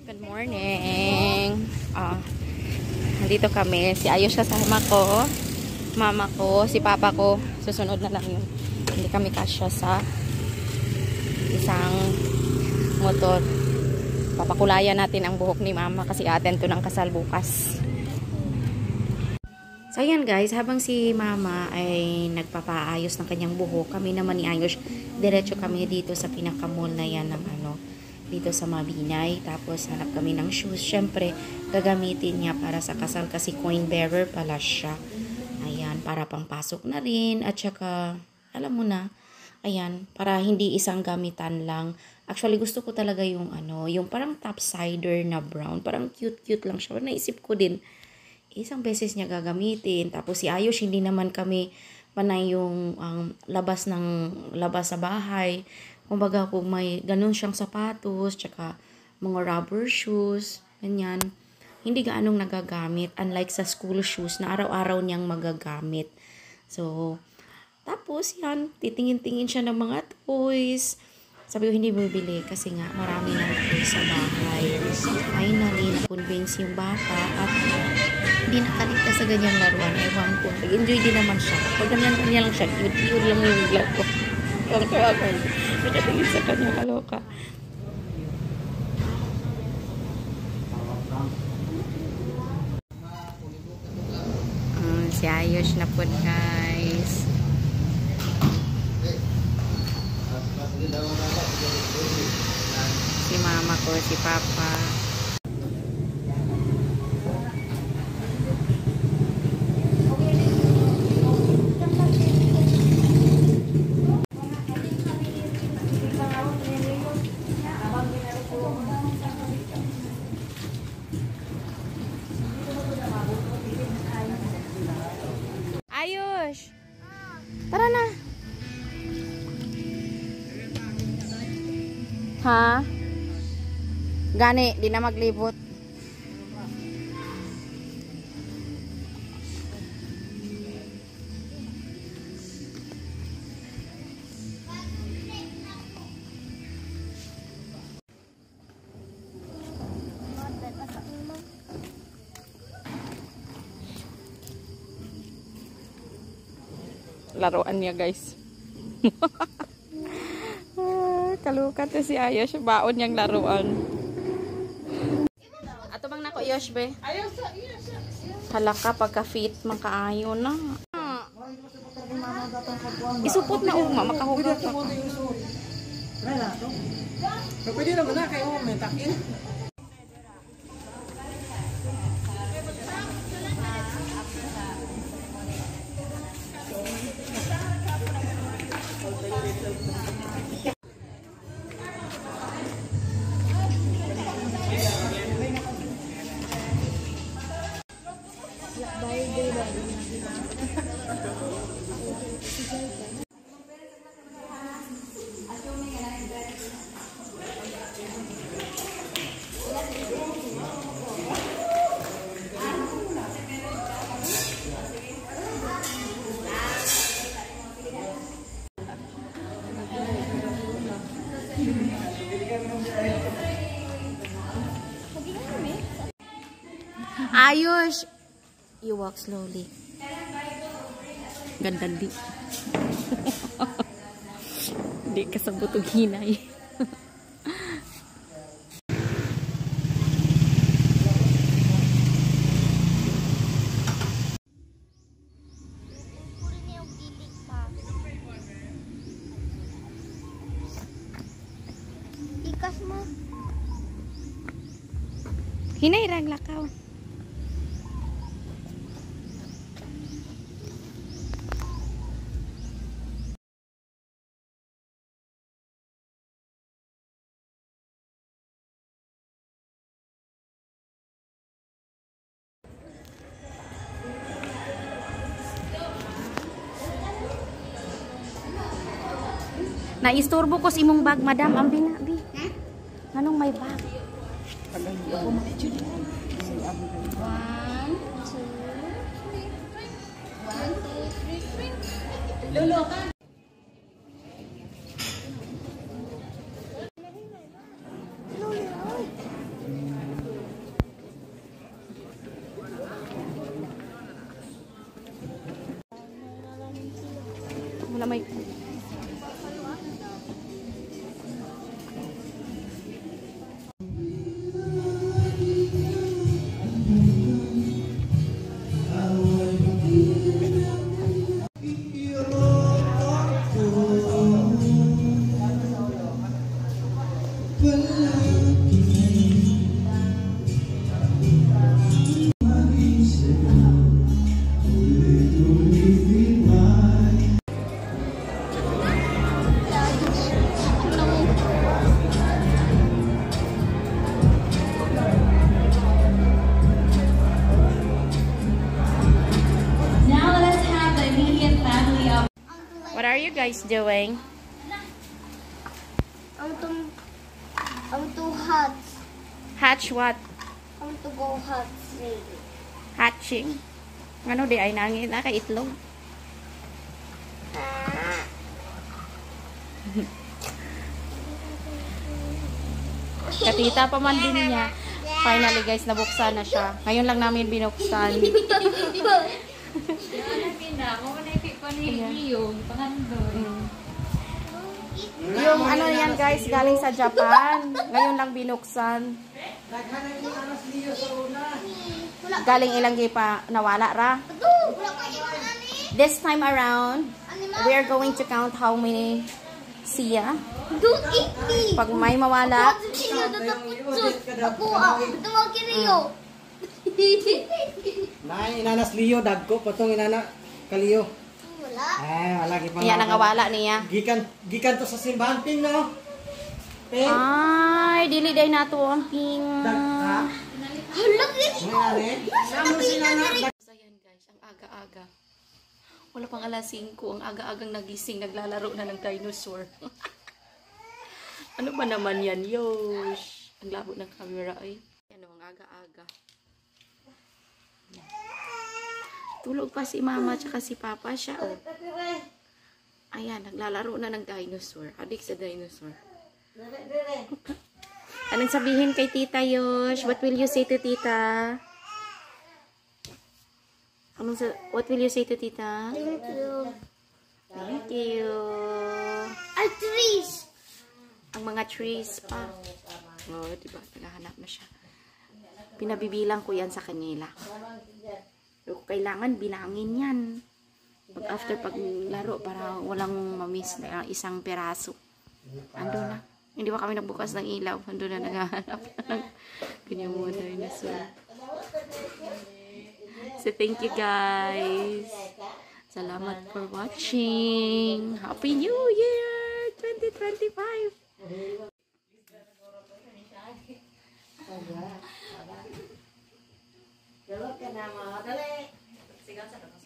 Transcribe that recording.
Good morning. Nandito kami. Si Ayos kasama ko. Mama ko, si papa ko. Susunod na lang yun. Hindi kami kasya sa isang motor. Papakulayan natin ang buhok ni mama kasi atin to ng kasal bukas. So ayan guys, habang si mama ay nagpapaayos ng kanyang buhok, kami naman ni Ayos, diretso kami dito sa pinakamall na yan ng dito sa Mabinay. Tapos hanap kami ng shoes. Syempre, gagamitin niya para sa kasal kasi coin bearer pala siya. Ayan, para pangpasok na rin. At saka, alam mo na, ayan, para hindi isang gamitan lang. Actually, gusto ko talaga yung yung parang topsider na brown. Parang cute-cute lang siya. Naisip ko din, isang beses niya gagamitin. Tapos si Ayos, hindi naman kami panay yung labas sa bahay. Kumbaga kung may ganun siyang sapatos, tsaka mga rubber shoes, ganyan, hindi gaanong nagagamit. Unlike sa school shoes na araw-araw niyang magagamit. So, tapos yan, titingin-tingin siya ng mga toys. Sabi ko, hindi bumibili kasi nga marami ng toys sa bahay. Finally, na-convince yung bata at hindi nakaligtas sa ganyang laruan. Ewan ko, enjoy din naman siya. Pag ganyan lang siya, cute lang yung vlog ko. Nakatingin sa kanya, kaloka. Si Ayos na po guys. Si mama ko, si papa. Ayos! Tara na! Ha? Gani, di na maglibot. Laruan niya guys. Kalukat na si Ayos, baon niyang laruan. Ato bang nako Yosh be? Halaka pagka-fit makaayo na. Isupot na ugma makahugot pa. Pwede naman na kayo may takin. Ayos! You walk slowly. Ganda di. Di ka sa butog hinay. Ikas mo. Hinay rang lakaw. Naisturbo ko sa imong bag, madam. Ang binabi. Anong may bag? 1, 2, 3. 1, 2, 3. Lolo ka. na may... Now let's have the immediate family of What are you guys doing? I'm too hot. Hatch what? I'm to go hot maybe. Hatching. Ano di ay nangin na kay itlog. Katita pa man din niya. Finally guys, nabuksan na siya. Ngayon lang namin binuksan. Yung ano yan guys, galing sa Japan. Ngayon lang binuksan. Naghanap yung anas niyo sa una. Galing ilang pa nawala ra. Wala pa yung ani. This time around, we are going to count how many siya. Don't eat me. Pag may mawala, Ako tumawagin niyo. Nay, inanas liyo, dagko, patong inana kaliyo. Wala. Wala ki pa. yan ang nawala niya. Gikan to sa simbahan ping no. Ping. Ay, dili day nato ang ping. Ha? Hala, guys. Ngani? Namo sila na. Ayan guys, ang aga-aga. Wala pang alas 5, ang aga-agang nagising, naglalaro na ng dinosaur. Ano ba naman yan, Yosh? Ang labo ng camera ay. Ano, ang aga-aga. Tulog pa si mama tsaka si papa siya, oh. Ayan, naglalaro na ng dinosaur. Adik sa dinosaur. Anong sabihin kay Tita Yosh? What will you say to Tita? What will you say to Tita? Thank you. Thank you. Ay, trees. Ang mga trees pa. Oh, diba? Naghahanap na siya. Pinabibilang ko yan sa kanila. So, kailangan bilangin yan. Pag after paglaro, para walang mamiss na isang peraso. Ando na. Hindi pa kami nagbukas ng ilaw. Ando na naghahanap ng kanyang mga dinosaur. So, thank you guys. Salamat for watching. Happy New Year 2025. Dali.